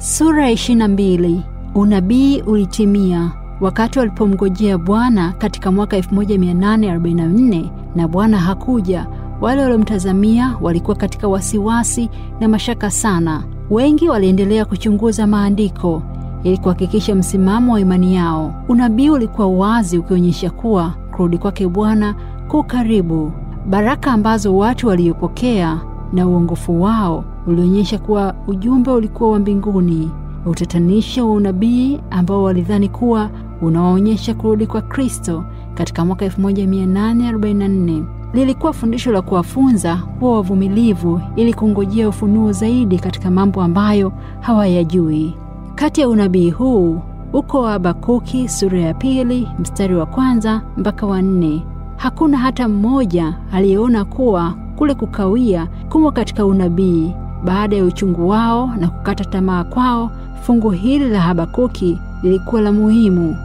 Sura ya 22. Unabii ulitimia. Wakati walipomngojea Bwana katika mwaka 1844 na Bwana hakuja, wale waliomtazamia walikuwa katika wasiwasi na mashaka sana. Wengi waliendelea kuchunguza maandiko ili kuhakikisha msimamo wa imani yao. Unabii ulikuwa wazi ukionyesha kuwa kurudi kwake Bwana ku karibu. Baraka ambazo watu waliopokea na uongofu wao ulionyesha kuwa ujumbe ulikuwa wa mbinguni. Utatanisho wa unabii ambao walidhani kuwa unawaonyesha kurudi kwa Kristo katika mwaka 1844 lilikuwa fundisho la kuwafunza kuwa wavumilivu ili kungojea ufunuo zaidi katika mambo ambayo hawayajui. Kati ya unabii huu uko Habakuki sura ya 2 mstari wa 1 mpaka wa 4. Hakuna hata mmoja aliyeona kuwa kule kukawia kumo katika unabii. Baada ya uchungu wao na kukata tamaa kwao, fungu hili la Habakuki lilikuwa la muhimu,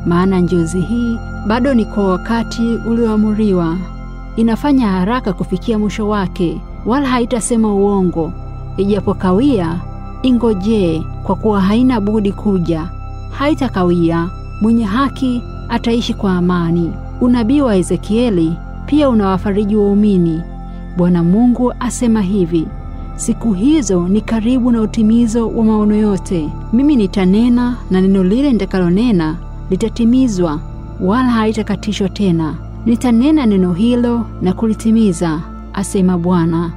maana njozi hii bado ni kwa wakati ulioamuriwa. Inafanya haraka kufikia mwisho wake, wala haitasema uongo. Ijapokawia, ingojee, kwa kuwa haina budi kuja. Haitakawia, mwenye haki ataishi kwa amani. Unabii wa Ezekieli pia unawafariji waumini. Bwana Mungu asema hivi: siku hizo ni karibu na utimizo wa maono yote. Mimi nitanena, na neno lile nitakalonena litatimizwa, wala haitakatishwa tena. Nitanena neno hilo na kulitimiza, asema Bwana.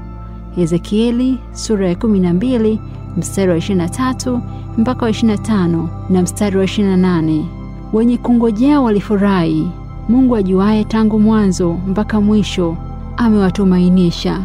Ezekieli sura ya 12 mstari wa 23 mpaka wa 25 na mstari wa 28. Wenye kungojea walifurahi. Mungu ajuaye tangu mwanzo mpaka mwisho amewatumainisha.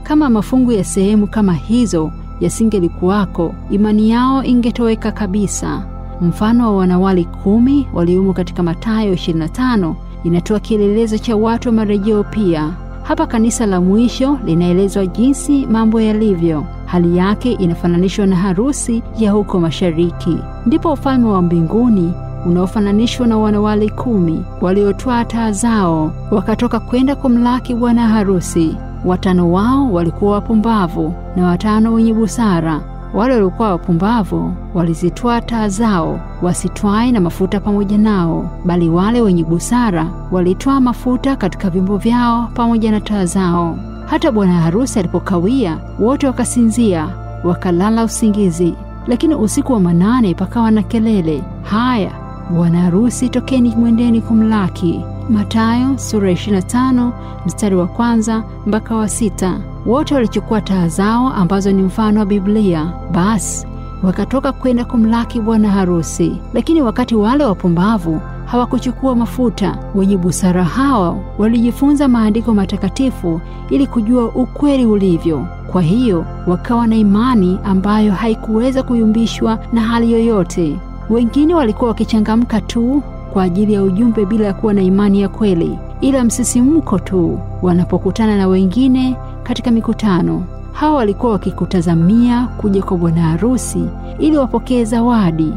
Kama mafungu ya sehemu kama hizo yasingelikuwako, imani yao ingetoweka kabisa. Mfano wa wanawali 10 waliomo katika Mathayo 25 inatoa kielelezo cha watu wa marejeo pia. Hapa kanisa la mwisho linaelezwa jinsi mambo yalivyo. Hali yake inafananishwa na harusi ya huko mashariki. Ndipo ufalme wa mbinguni unaofananishwa na wanawali 10 waliotoa taa zao wakatoka kwenda kumlaki bwana harusi. 5 wao walikuwa wapumbavu na 5 wenye busara. Wale walikuwa wapumbavu walizitoa taa zao, wasitwae na mafuta pamoja nao, bali wale wenye busara walitoa mafuta katika vyombo vyao pamoja na taa zao. Hata bwana harusi alipokawia, wote wakasinzia, wakalala usingizi. Lakini usiku wa manane pakawa na kelele, haya, bwana harusi tokeni, mwendeni kumlaki. Mathayo sura 25 mstari wa 1 mpaka wa 6. Wote walichukua taa zao ambazo ni mfano wa Biblia, basi wakatoka kwenda kumlaki bwana harusi. Lakini wakati wale wapumbavu hawakuchukua mafuta, wenye busara hawa walijifunza maandiko matakatifu ili kujua ukweli ulivyo. Kwa hiyo wakawa na imani ambayo haikuweza kuyumbishwa na hali yoyote. Wengine walikuwa wakichangamka tu kwa ajili ya ujumbe bila kuwa na imani ya kweli, ila msisimko tu wanapokutana na wengine katika mikutano. Hawa walikuwa wakikutazamia kuja kwa bwana harusi ili wapokee zawadi.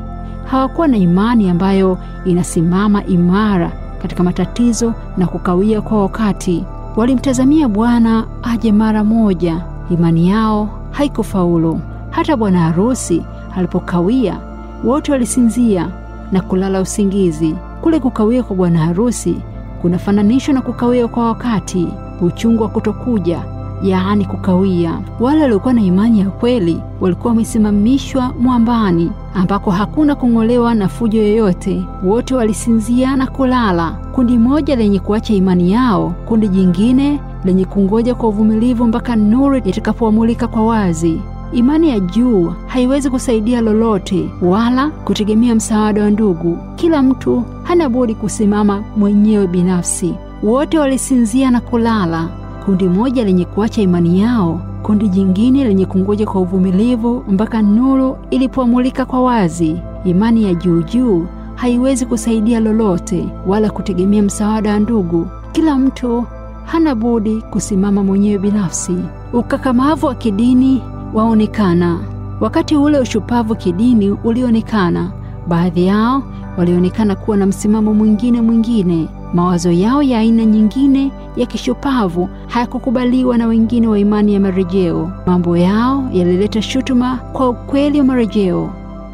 Hawakuwa na imani ambayo inasimama imara katika matatizo na kukawia kwa wakati. Walimtazamia Bwana aje mara moja. Imani yao haikufaulu. Hata bwana harusi alipokawia, wote walisinzia na kulala usingizi. Kule kukawia kwa bwana harusi kunafananishwa na kukawia kwa wakati, uchungu wa kutokuja, yaani kukawia. Wale waliokuwa na imani ya kweli walikuwa wamesimamishwa mwambani ambako hakuna kung'olewa na fujo yoyote. Wote walisinzia na kulala, kundi moja lenye kuacha imani yao, kundi jingine lenye kungoja kwa uvumilivu mpaka nuru itakapomulika kwa wazi. Imani ya juu haiwezi kusaidia lolote wala kutegemea msaada wa ndugu. Kila mtu hana budi kusimama mwenyewe binafsi. Wote walisinzia na kulala, kundi moja lenye kuacha imani yao, kundi jingine lenye kungoja kwa uvumilivu mpaka nuru ilipomulika kwa wazi. Imani ya juu haiwezi kusaidia lolote wala kutegemea msaada wa ndugu. Kila mtu hana budi kusimama mwenyewe binafsi. Ukakamavu wa kidini waonekana. Wakati ule ushupavu kidini ulionekana, baadhi yao walionekana kuwa na msimamo mwingine. Mawazo yao ya aina nyingine ya kishupavu hayakukubaliwa na wengine wa imani ya marejeo. Mambo yao yalileta shutuma kwa ukweli wa marejeo.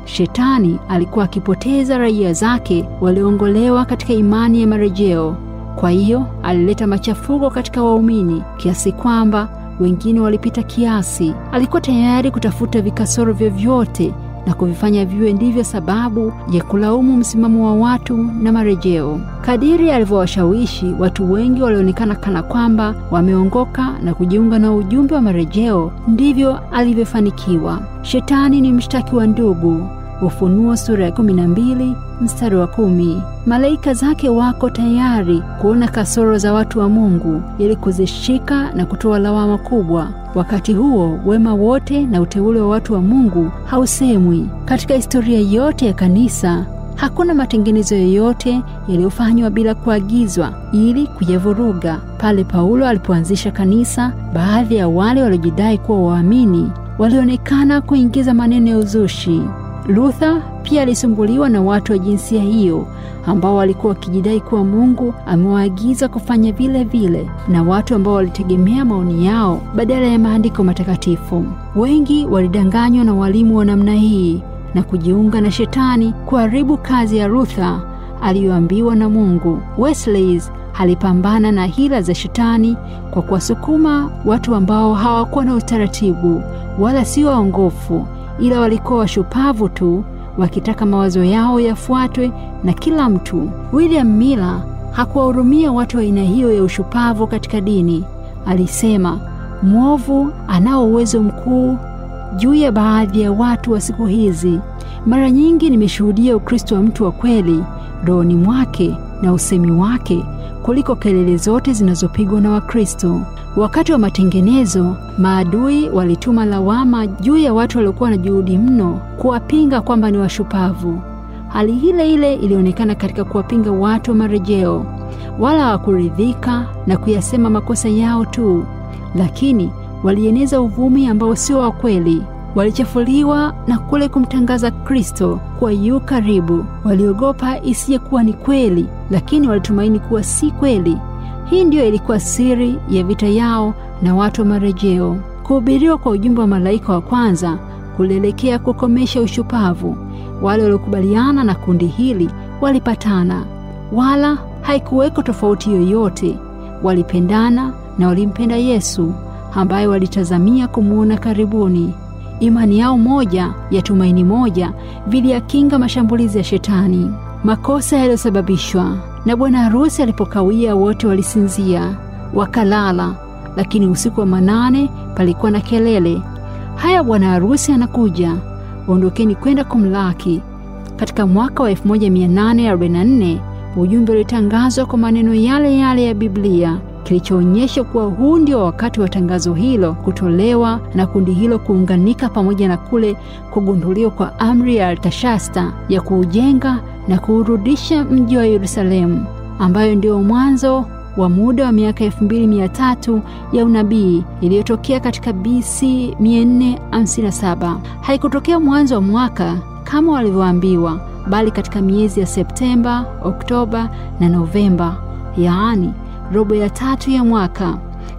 Shetani alikuwa akipoteza raia zake walioongolewa katika imani ya marejeo. Kwa hiyo alileta machafuko katika waumini kiasi kwamba wengine walipita kiasi. Alikuwa tayari kutafuta vikasoro vyovyote na kuvifanya viwe ndivyo sababu ya kulaumu msimamo wa watu na marejeo. Kadiri alivyowashawishi watu wengi walionekana kana kwamba wameongoka na kujiunga na ujumbe wa marejeo, ndivyo alivyofanikiwa. Shetani ni mshtaki wa ndugu. Ufunuo sura ya 12 mstari wa 10. Malaika zake wako tayari kuona kasoro za watu wa Mungu ili kuzishika na kutoa lawama kubwa. Wakati huo wema wote na uteule wa watu wa Mungu hausemwi. Katika historia yote ya kanisa hakuna matengenezo yoyote yaliyofanywa bila kuagizwa ili kuyavuruga. Pale Paulo alipoanzisha kanisa, baadhi ya wale waliojidai kuwa waamini walionekana kuingiza maneno ya uzushi. Luther pia alisumbuliwa na watu wa jinsia hiyo ambao walikuwa wakijidai kuwa Mungu amewaagiza kufanya vile vile, na watu ambao walitegemea maoni yao badala ya maandiko matakatifu. Wengi walidanganywa na walimu wa namna hii na kujiunga na Shetani kuharibu kazi ya Luther aliyoambiwa na Mungu. Wesley alipambana na hila za Shetani kwa kuwasukuma watu ambao hawakuwa na utaratibu wala si waongofu, ila walikuwa washupavu tu, wakitaka mawazo yao yafuatwe na kila mtu. William Miller hakuwahurumia watu wa aina hiyo ya ushupavu katika dini. Alisema, mwovu anao uwezo mkuu juu ya baadhi ya watu wa siku hizi. Mara nyingi nimeshuhudia Ukristo wa mtu wa kweli rohoni mwake na usemi wake kuliko kelele zote zinazopigwa na Wakristo. Wakati wa matengenezo, maadui walituma lawama juu ya watu waliokuwa na juhudi mno kuwapinga kwamba ni washupavu. Hali ile ile ilionekana katika kuwapinga watu wa marejeo. Wala hawakuridhika na kuyasema makosa yao tu, lakini walieneza uvumi ambao sio wa kweli. Walichafuliwa na kule kumtangaza Kristo kuwa yu karibu. Waliogopa isije kuwa ni kweli, lakini walitumaini kuwa si kweli. Hii ndiyo ilikuwa siri ya vita yao na watu wa marejeo. Kuhubiriwa kwa ujumbe wa malaika wa kwanza kulielekea kukomesha ushupavu. Wale waliokubaliana na kundi hili walipatana, wala haikuweko tofauti yoyote. Walipendana na walimpenda Yesu ambaye walitazamia kumuona karibuni. Imani yao moja ya tumaini moja viliyakinga mashambulizi ya Shetani. Makosa yaliyosababishwa na bwana harusi alipokawia, wote walisinzia wakalala, lakini usiku wa manane palikuwa na kelele, haya, bwana harusi anakuja, ondokeni kwenda kumlaki. Katika mwaka wa 1844 ujumbe ulitangazwa kwa maneno yale yale ya Biblia, kilichoonyesha kuwa huu ndio wakati wa tangazo hilo kutolewa na kundi hilo kuunganika, pamoja na kule kugunduliwa kwa amri ya Artashasta ya kuujenga na kuurudisha mji wa Yerusalemu, ambayo ndio mwanzo wa muda wa miaka 2300 ya unabii iliyotokea katika BC 457. Haikutokea mwanzo wa mwaka kama walivyoambiwa, bali katika miezi ya Septemba, Oktoba na Novemba, yaani robo ya 3 ya mwaka.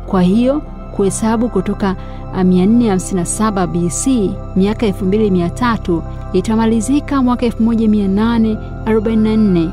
Kwa hiyo kuhesabu kutoka 457 BC, miaka 2300 itamalizika mwaka 1844,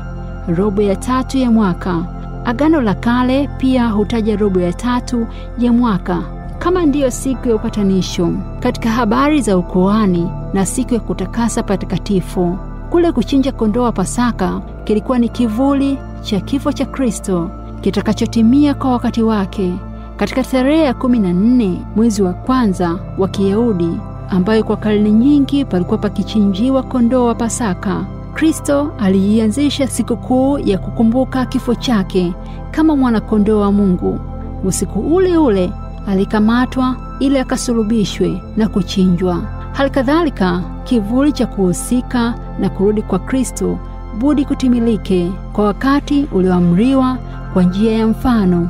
robo ya 3 ya mwaka. Agano la Kale pia hutaja robo ya 3 ya mwaka kama ndiyo siku ya upatanisho. Katika habari za ukuhani na siku ya kutakasa patakatifu, kule kuchinja kondoo wa Pasaka kilikuwa ni kivuli cha kifo cha Kristo kitakachotimia kwa wakati wake. Katika tarehe ya 14 mwezi wa kwanza wa Kiyahudi, ambayo kwa karne nyingi palikuwa pakichinjiwa kondoo wa Pasaka, Kristo aliianzisha sikukuu ya kukumbuka kifo chake kama mwana kondoo wa Mungu. Usiku ule ule alikamatwa ili akasulubishwe na kuchinjwa. Halikadhalika, kivuli cha kuhusika na kurudi kwa Kristo budi kutimilike kwa wakati ulioamriwa kwa njia ya mfano.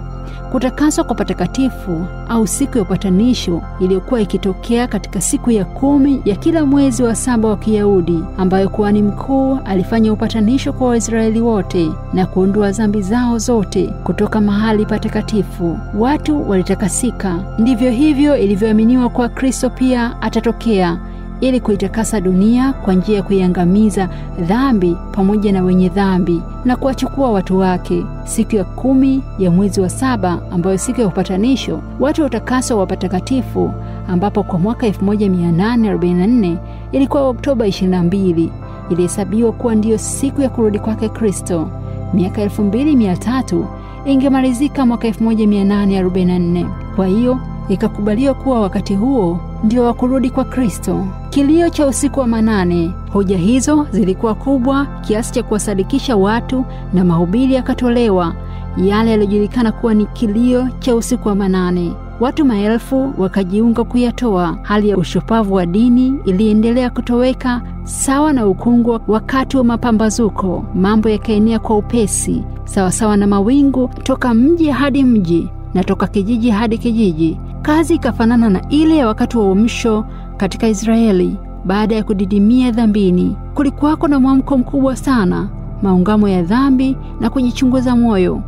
Kutakaswa kwa patakatifu au siku ya upatanisho iliyokuwa ikitokea katika siku ya 10 ya kila mwezi wa 7 wa Kiyahudi, ambayo kuhani mkuu alifanya upatanisho kwa Waisraeli wote na kuondoa dhambi zao zote kutoka mahali patakatifu. Watu walitakasika. Ndivyo hivyo ilivyoaminiwa kwa Kristo pia atatokea ili kuitakasa dunia kwa njia ya kuiangamiza dhambi pamoja na wenye dhambi na kuwachukua watu wake. Siku ya 10 ya mwezi wa 7, ambayo siku ya upatanisho, watu wa utakaso wa patakatifu, ambapo kwa mwaka 1844 ilikuwa Oktoba 22, ilihesabiwa kuwa ndiyo siku ya kurudi kwake Kristo. Miaka 2300 ingemalizika mwaka 1844. Kwa hiyo ikakubaliwa kuwa wakati huo ndio wa kurudi kwa Kristo. Kilio cha usiku wa manane. Hoja hizo zilikuwa kubwa kiasi cha kuwasadikisha watu, na mahubiri yakatolewa yale yaliyojulikana kuwa ni kilio cha usiku wa manane. Watu maelfu wakajiunga kuyatoa. Hali ya ushupavu wa dini iliendelea kutoweka sawa na ukungu wakati wa mapambazuko. Mambo yakaenea kwa upesi sawa na mawingu, toka mji hadi mji na toka kijiji hadi kijiji. Kazi ikafanana na ile ya wakati wa uamsho katika Israeli baada ya kudidimia dhambini. Kulikuwako na mwamko mkubwa sana, maungamo ya dhambi na kujichunguza moyo.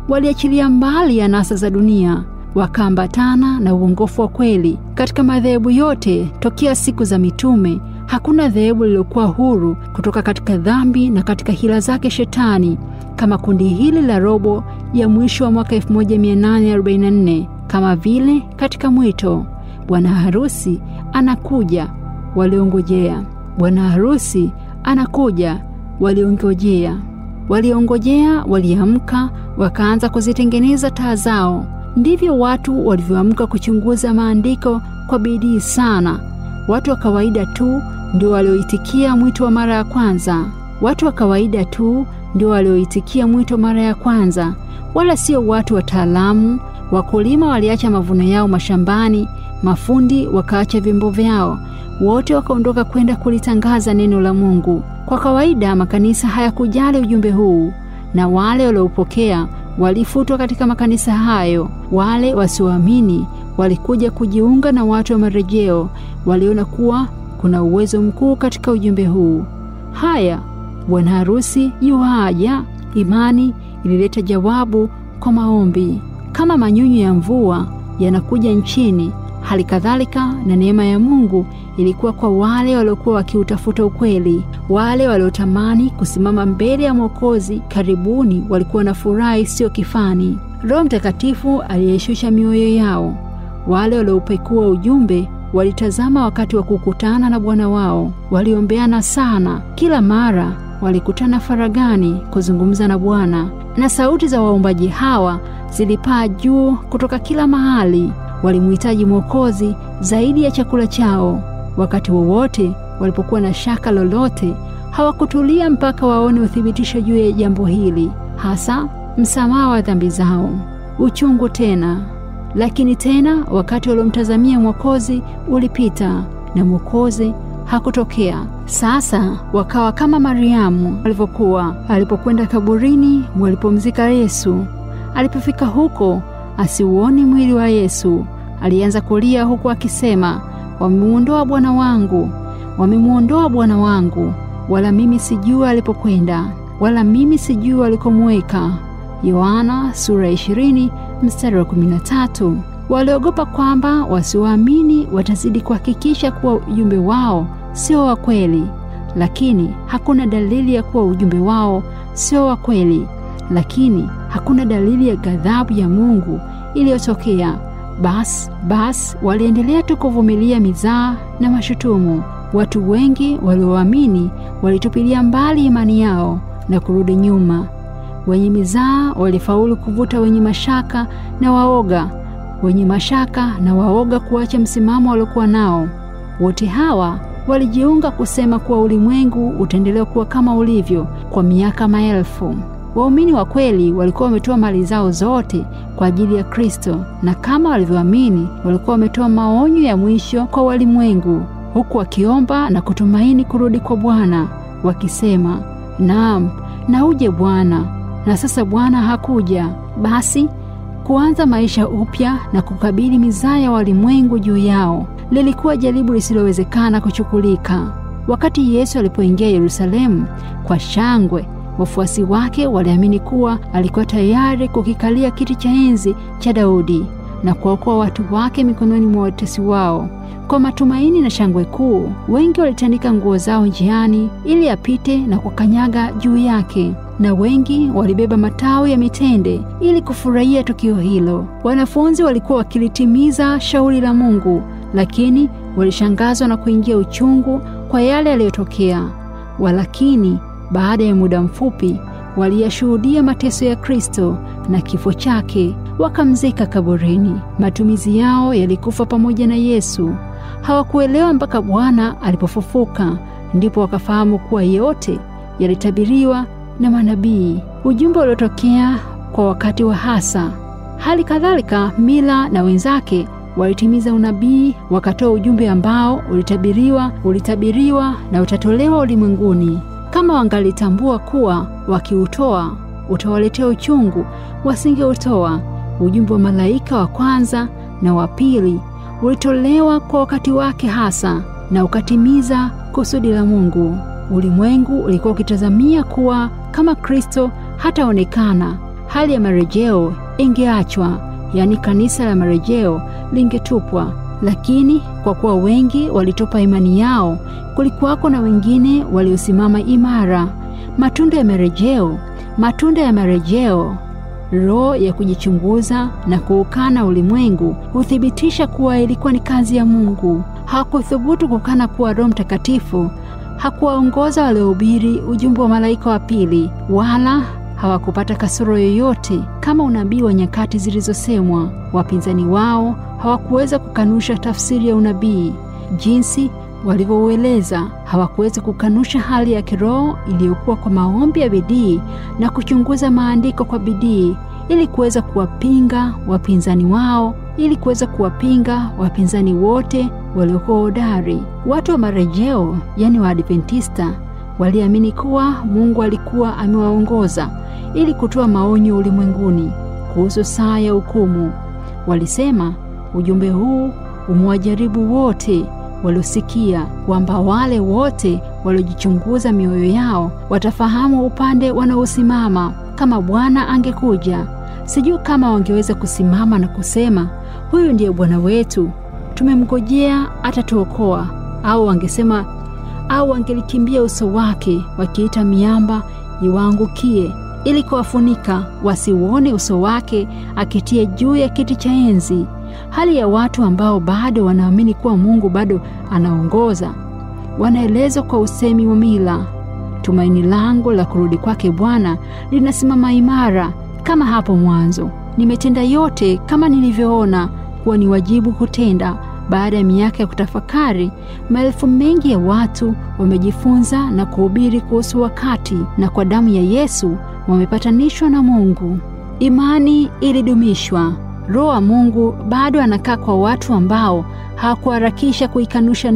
Waliachilia mbali anasa za dunia, wakaambatana na uongofu wa kweli. Katika madhehebu yote tokea siku za mitume, hakuna dhehebu lililokuwa huru kutoka katika dhambi na katika hila zake Shetani kama kundi hili la robo ya mwisho wa mwaka 1844. Kama vile katika mwito, bwana harusi anakuja, waliongojea. Bwana harusi anakuja, waliongojea. Waliongojea, waliamka, wakaanza kuzitengeneza taa zao. Ndivyo watu walivyoamka kuchunguza maandiko kwa bidii sana. Watu wa kawaida tu ndio walioitikia mwito wa mara ya kwanza. Watu wa kawaida tu ndio walioitikia mwito mara ya kwanza, wala sio watu wataalamu. Wakulima waliacha mavuno yao mashambani, mafundi wakaacha vyombo vyao. Wote wakaondoka kwenda kulitangaza neno la Mungu. Kwa kawaida makanisa hayakujali ujumbe huu, na wale waliopokea walifutwa katika makanisa hayo. Wale wasioamini walikuja kujiunga na watu wa marejeo. Waliona kuwa kuna uwezo mkuu katika ujumbe huu. Haya, bwana harusi yuaja. Imani ilileta jawabu kwa maombi. Kama manyunyu ya mvua yanakuja nchini, hali kadhalika na neema ya Mungu ilikuwa kwa wale waliokuwa wakiutafuta ukweli. Wale waliotamani kusimama mbele ya Mwokozi karibuni walikuwa na furaha isiyo kifani. Roho Mtakatifu aliyeshusha mioyo yao. Wale waliopekua ujumbe walitazama wakati wa kukutana na Bwana wao. Waliombeana sana. Kila mara walikutana faragani kuzungumza na Bwana, na sauti za waombaji hawa zilipaa juu kutoka kila mahali. Walimhitaji Mwokozi zaidi ya chakula chao. Wakati wowote walipokuwa na shaka lolote, hawakutulia mpaka waone uthibitisho juu ya jambo hili, hasa msamaha wa dhambi zao. Uchungu tena. Lakini tena wakati waliomtazamia Mwokozi ulipita, na Mwokozi hakutokea. Sasa wakawa kama Mariamu alipokwenda kaburini walipomzika Yesu. Alipofika huko asiuone mwili wa Yesu, alianza kulia huku akisema, wamemuondoa Bwana wangu, wamemuondoa Bwana wangu, wala mimi sijui alipokwenda, wala mimi sijui alikomweka. Yohana sura 20 mstari wa 13. Waliogopa kwamba wasioamini watazidi kuhakikisha kuwa ujumbe wao sio wa kweli, lakini hakuna dalili ya kuwa ujumbe wao sio wa kweli. Lakini hakuna dalili ya ghadhabu ya Mungu iliyotokea. Basi waliendelea tu kuvumilia mizaa na mashutumu. Watu wengi walioamini walitupilia mbali imani yao na kurudi nyuma. Wenye mizaa walifaulu kuvuta wenye mashaka na waoga, wenye mashaka na waoga kuacha msimamo waliokuwa nao. Wote hawa walijiunga kusema kuwa ulimwengu utaendelea kuwa kama ulivyo kwa miaka maelfu. Waumini wa kweli walikuwa wametoa mali zao zote kwa ajili ya Kristo, na kama walivyoamini walikuwa wametoa maonyo ya mwisho kwa walimwengu, huku wakiomba na kutumaini kurudi kwa Bwana, wakisema, naam, na uje Bwana. Na sasa Bwana hakuja. Basi kuanza maisha upya na kukabili mizaa ya walimwengu juu yao lilikuwa jaribu lisilowezekana kuchukulika. Wakati Yesu alipoingia Yerusalemu kwa shangwe, wafuasi wake waliamini kuwa alikuwa tayari kukikalia kiti cha enzi cha Daudi. na kuwaokoa watu wake mikononi mwa watesi wao. Kwa matumaini na shangwe kuu, wengi walitandika nguo zao njiani ili apite na kukanyaga juu yake, na wengi walibeba matawi ya mitende ili kufurahia tukio hilo. Wanafunzi walikuwa wakilitimiza shauri la Mungu, lakini walishangazwa na kuingia uchungu kwa yale yaliyotokea. Walakini baada ya muda mfupi waliyashuhudia mateso ya Kristo na kifo chake, wakamzika kaburini. Matumizi yao yalikufa pamoja na Yesu. Hawakuelewa mpaka Bwana alipofufuka, ndipo wakafahamu kuwa yote yalitabiriwa na manabii. Ujumbe uliotokea kwa wakati wa hasa. Hali kadhalika Mila na wenzake walitimiza unabii, wakatoa ujumbe ambao ulitabiriwa na utatolewa ulimwenguni. Kama wangalitambua kuwa wakiutoa utawaletea uchungu, wasingeutoa. Ujumbe wa malaika wa kwanza na wa pili ulitolewa kwa wakati wake hasa na ukatimiza kusudi la Mungu. Ulimwengu ulikuwa ukitazamia kuwa kama Kristo hataonekana, hali ya marejeo ingeachwa, yaani kanisa la marejeo lingetupwa. Lakini kwa kuwa wengi walitupa imani yao, kulikuwako na wengine waliosimama imara. Matunda ya marejeo, roho ya kujichunguza na kuukana ulimwengu, huthibitisha kuwa ilikuwa ni kazi ya Mungu. Hakuthubutu kukana kuwa Roho Mtakatifu hakuwaongoza waliohubiri ujumbe wa malaika wa pili, wala hawakupata kasoro yoyote kama unabii wa nyakati zilizosemwa. Wapinzani wao hawakuweza kukanusha tafsiri ya unabii jinsi walivyoueleza. Hawakuweza kukanusha hali ya kiroho iliyokuwa kwa maombi ya bidii na kuchunguza maandiko kwa bidii ili kuweza kuwapinga wapinzani wote waliokuwa hodari. Watu wa marejeo, yani Waadventista, waliamini kuwa Mungu alikuwa amewaongoza ili kutoa maonyo ulimwenguni kuhusu saa ya hukumu. Walisema ujumbe huu umewajaribu wote waliosikia, kwamba wale wote waliojichunguza mioyo yao watafahamu upande wanaosimama kama Bwana angekuja. Sijui kama wangeweza kusimama na kusema, huyu ndiye Bwana wetu, tumemngojea atatuokoa, au wangelikimbia uso wake wakiita miamba iwaangukie ili kuwafunika wasiuone uso wake akitia juu ya kiti cha enzi. Hali ya watu ambao bado wanaamini kuwa Mungu bado anaongoza wanaelezwa kwa usemi wa Mila. Tumaini langu la kurudi kwake Bwana linasimama imara kama hapo mwanzo. Nimetenda yote kama nilivyoona kuwa ni wajibu kutenda. Baada ya miaka ya kutafakari, maelfu mengi ya watu wamejifunza na kuhubiri kuhusu wakati, na kwa damu ya Yesu wamepatanishwa na Mungu. Imani ilidumishwa. Roho wa Mungu bado anakaa kwa watu ambao hawakuharakisha kuikanusha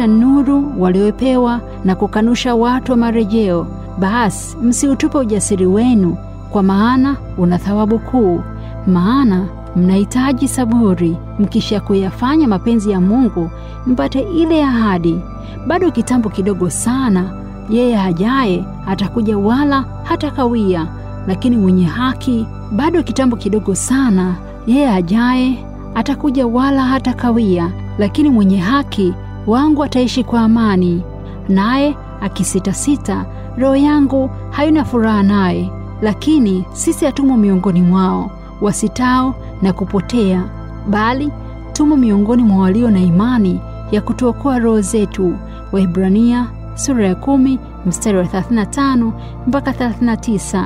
nuru waliopewa na kukanusha watu wa marejeo. Basi msiutupe ujasiri wenu, kwa maana una thawabu kuu. Maana mnahitaji saburi, mkisha kuyafanya mapenzi ya Mungu, mpate ile ahadi. Bado kitambo kidogo sana, yeye ajaye atakuja wala hatakawia, lakini mwenye haki. Bado kitambo kidogo sana, yeye ajaye atakuja wala hatakawia, lakini mwenye haki wangu ataishi kwa amani. Naye akisitasita, roho yangu haina furaha naye. Lakini sisi hatumo miongoni mwao wasitao na kupotea, bali tumo miongoni mwa walio na imani ya kutuokoa roho zetu. Waebrania sura ya 10 mstari wa 35 mpaka 39.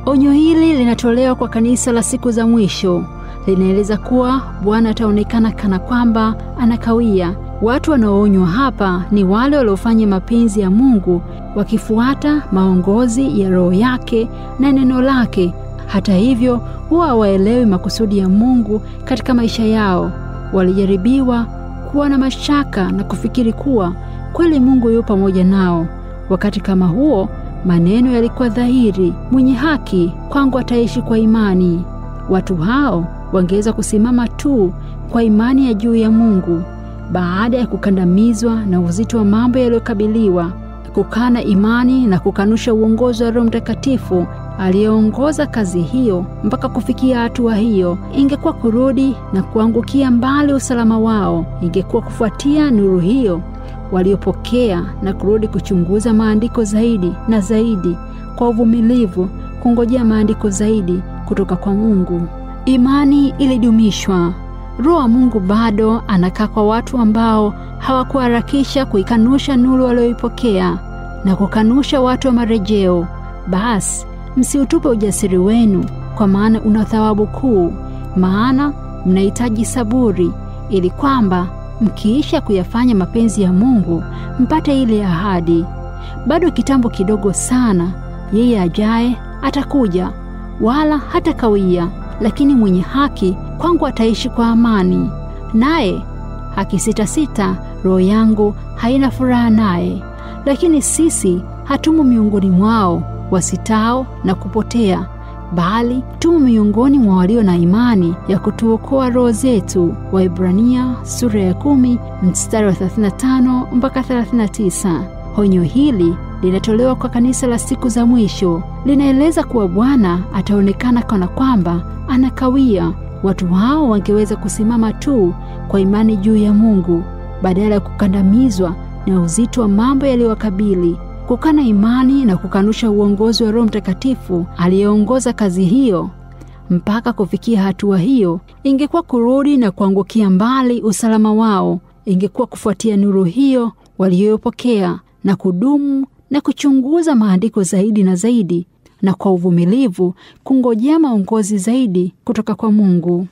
Onyo hili linatolewa kwa kanisa la siku za mwisho. Linaeleza kuwa Bwana ataonekana kana kwamba anakawia. Watu wanaoonywa hapa ni wale waliofanya mapenzi ya Mungu, wakifuata maongozi ya Roho yake na neno lake. Hata hivyo, huwa hawaelewi makusudi ya Mungu katika maisha yao. Walijaribiwa kuwa na mashaka na kufikiri kuwa kweli Mungu yupo pamoja nao. Wakati kama huo, maneno yalikuwa dhahiri, mwenye haki kwangu ataishi kwa imani. Watu hao wangeweza kusimama tu kwa imani ya juu ya Mungu baada ya kukandamizwa na uzito wa mambo yaliyokabiliwa. Kukana imani na kukanusha uongozi wa Roho Mtakatifu aliyeongoza kazi hiyo mpaka kufikia hatua hiyo ingekuwa kurudi na kuangukia mbali usalama wao, ingekuwa kufuatia nuru hiyo waliopokea na kurudi kuchunguza maandiko zaidi na zaidi kwa uvumilivu, kungojea maandiko zaidi kutoka kwa Mungu. Imani ilidumishwa. Roho wa Mungu bado anakaa kwa watu ambao hawakuharakisha kuikanusha nuru walioipokea na kukanusha watu wa marejeo. Basi msiutupe ujasiri wenu, kwa maana una thawabu kuu. Maana mnahitaji saburi, ili kwamba mkiisha kuyafanya mapenzi ya Mungu mpate ile ahadi. Bado kitambo kidogo sana, yeye ajaye atakuja, wala hatakawia. Lakini mwenye haki kwangu ataishi kwa amani, naye akisitasita, roho yangu haina furaha naye. Lakini sisi hatumo miongoni mwao wasitao na kupotea, bali tumo miongoni mwa walio na imani ya kutuokoa roho zetu. Waebrania sura ya 10 mstari wa 35 mpaka 39. Onyo hili linatolewa kwa kanisa la siku za mwisho. Linaeleza kuwa Bwana ataonekana kana kwamba anakawia. Watu hao wangeweza kusimama tu kwa imani juu ya Mungu badala ya kukandamizwa na uzito wa mambo yaliyowakabili. Kukana imani na kukanusha uongozi wa Roho Mtakatifu aliyeongoza kazi hiyo mpaka kufikia hatua hiyo ingekuwa kurudi na kuangukia mbali usalama wao, ingekuwa kufuatia nuru hiyo waliyopokea na kudumu na kuchunguza maandiko zaidi na zaidi, na kwa uvumilivu kungojea maongozi zaidi kutoka kwa Mungu.